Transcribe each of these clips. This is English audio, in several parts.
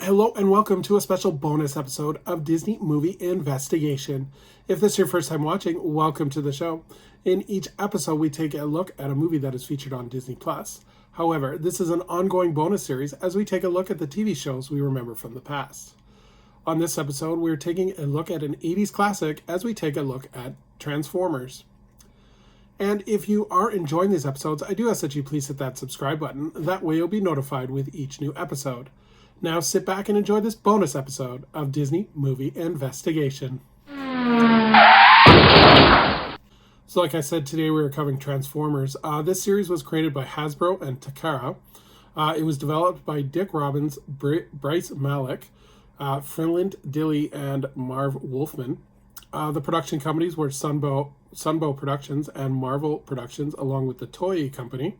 Hello and welcome to a special bonus episode of Disney Movie Investigation. If this is your first time watching, welcome to the show. In each episode, we take a look at a movie that is featured on Disney+. However, this is an ongoing bonus series as we take a look at the TV shows we remember from the past. On this episode, we're taking a look at an 80s classic as we take a look at Transformers. And if you are enjoying these episodes, I do ask that you please hit that subscribe button. That way you'll be notified with each new episode. Now sit back and enjoy this bonus episode of Disney Movie Investigation. So like I said, today we are covering Transformers. This series was created by Hasbro and Takara. It was developed by Dick Robbins, Bryce Malik, Finland Dilley, and Marv Wolfman. The production companies were Sunbow Productions and Marvel Productions, along with the Toei Company.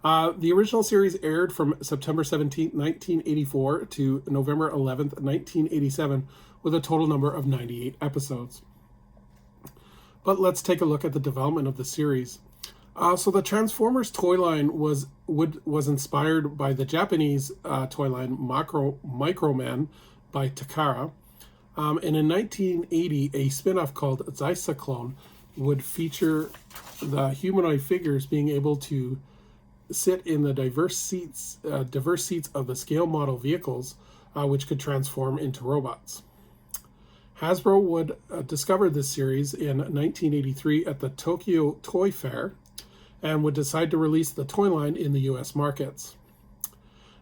The original series aired from September 17, 1984 to November 11, 1987, with a total number of 98 episodes. But let's take a look at the development of the series. So the Transformers toy line was inspired by the Japanese toy line Microman by Takara. And in 1980, a spin-off called Zycyclone would feature the humanoid figures being able to sit in the diverse seats of the scale model vehicles, which could transform into robots. Hasbro would discover this series in 1983 at the Tokyo Toy Fair and would decide to release the toy line in the US markets.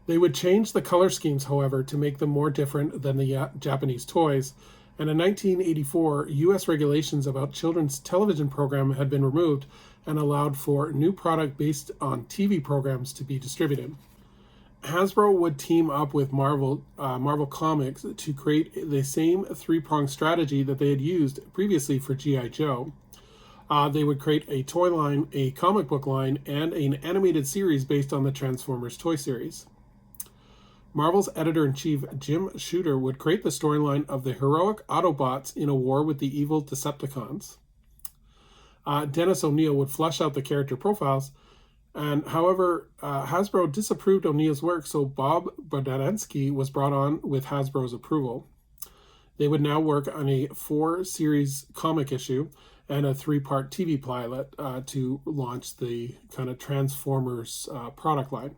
They would change the color schemes, however, to make them more different than the Japanese toys, and in 1984, US regulations about children's television program had been removed and allowed for new product based on TV programs to be distributed. Hasbro would team up with Marvel Comics to create the same three-pronged strategy that they had used previously for G.I. Joe. They would create a toy line, a comic book line, and an animated series based on the Transformers toy series. Marvel's editor-in-chief, Jim Shooter, would create the storyline of the heroic Autobots in a war with the evil Decepticons. Dennis O'Neil would flesh out the character profiles, and however, Hasbro disapproved O'Neil's work, so Bob Budiansky was brought on with Hasbro's approval. They would now work on a 4-series comic issue and a 3-part TV pilot to launch the kind of Transformers product line.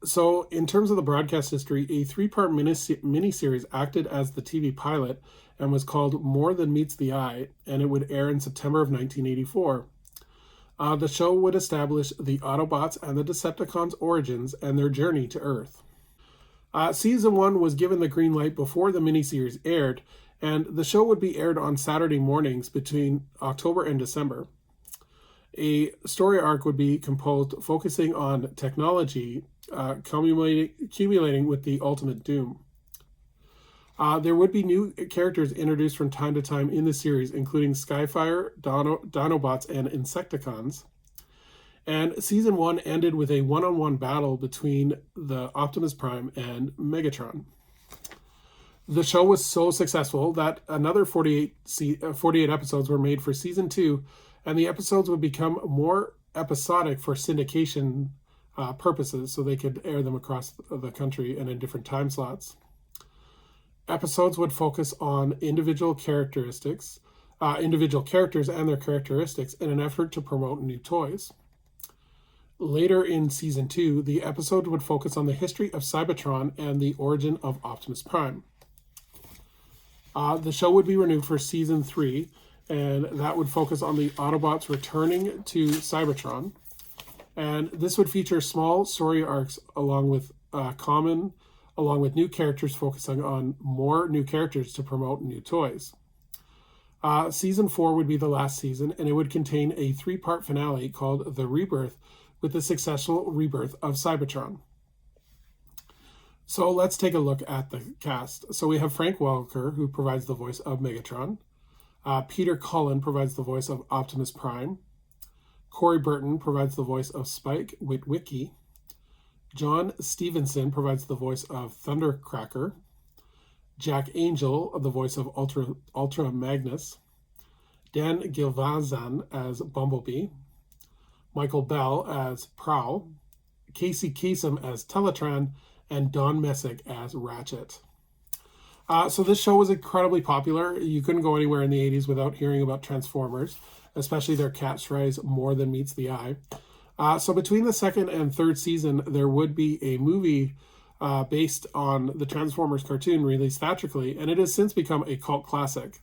So in terms of the broadcast history, a 3-part miniseries acted as the TV pilot and was called More Than Meets the Eye, and it would air in September of 1984. The show would establish the Autobots and the Decepticons' origins and their journey to Earth. Season 1 was given the green light before the miniseries aired, and the show would be aired on Saturday mornings between October and December. A story arc would be composed focusing on technology, accumulating with the ultimate doom. There would be new characters introduced from time to time in the series, including Skyfire, Dinobots, and Insecticons. And Season 1 ended with a one-on-one battle between the Optimus Prime and Megatron. The show was so successful that another 48 episodes were made for Season 2, and the episodes would become more episodic for syndication purposes, so they could air them across the country and in different time slots. Episodes would focus on individual characters and their characteristics in an effort to promote new toys. Later in Season 2, the episode would focus on the history of Cybertron and the origin of Optimus Prime. The show would be renewed for Season 3, and that would focus on the Autobots returning to Cybertron. And this would feature small story arcs along with new characters, focusing on more new characters to promote new toys. Season 4 would be the last season, and it would contain a 3-part finale called The Rebirth, with the successful rebirth of Cybertron. So let's take a look at the cast. So we have Frank Welker, who provides the voice of Megatron. Peter Cullen provides the voice of Optimus Prime. Corey Burton provides the voice of Spike Witwicky. John Stevenson provides the voice of Thundercracker. Jack Angel, the voice of Ultra Magnus. Dan Gilvazan as Bumblebee. Michael Bell as Prowl. Casey Kasem as Teletran, and Don Messick as Ratchet. So this show was incredibly popular. You couldn't go anywhere in the 80s without hearing about Transformers, especially their catchphrase, more than meets the eye. So between the second and third season, there would be a movie based on the Transformers cartoon released theatrically, and it has since become a cult classic.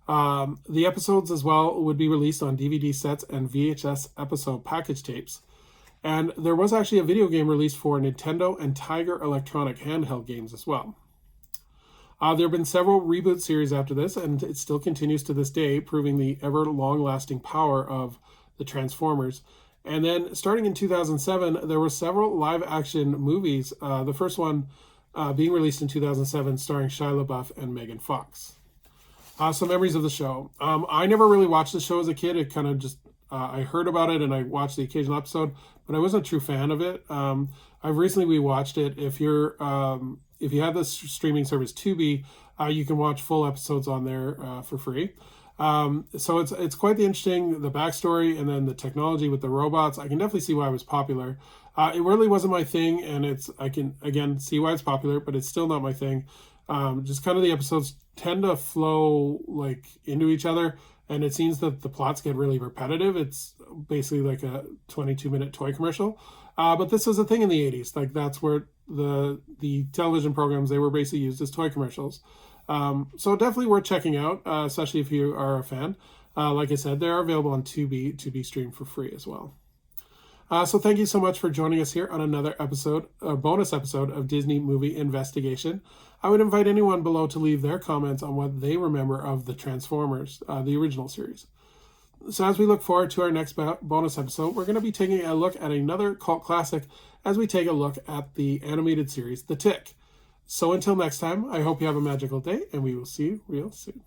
The episodes as well would be released on DVD sets and VHS episode package tapes. And there was actually a video game released for Nintendo and Tiger Electronic handheld games as well. There have been several reboot series after this, and it still continues to this day, proving the ever long-lasting power of the Transformers. And then, starting in 2007, there were several live-action movies, the first one being released in 2007, starring Shia LaBeouf and Megan Fox. Some memories of the show. I never really watched the show as a kid. It kind of just, I heard about it and I watched the occasional episode, but I wasn't a true fan of it. I've recently rewatched it. If you have the streaming service Tubi, you can watch full episodes on there for free. So it's quite the interesting, the backstory and then the technology with the robots. I can definitely see why it was popular. It really wasn't my thing, and I can again see why it's popular, but it's still not my thing. Just kind of the episodes tend to flow like into each other, and it seems that the plots get really repetitive. It's basically like a 22-minute toy commercial. But this was a thing in the 80s. Like that's where the television programs, they were basically used as toy commercials. So definitely worth checking out, especially if you are a fan. Like I said, they are available on Tubi to be streamed for free as well. So thank you so much for joining us here on another episode, a bonus episode of Disney Movie Investigation. I would invite anyone below to leave their comments on what they remember of the Transformers, the original series. So as we look forward to our next bonus episode, we're going to be taking a look at another cult classic as we take a look at the animated series, The Tick. So until next time, I hope you have a magical day, and we will see you real soon.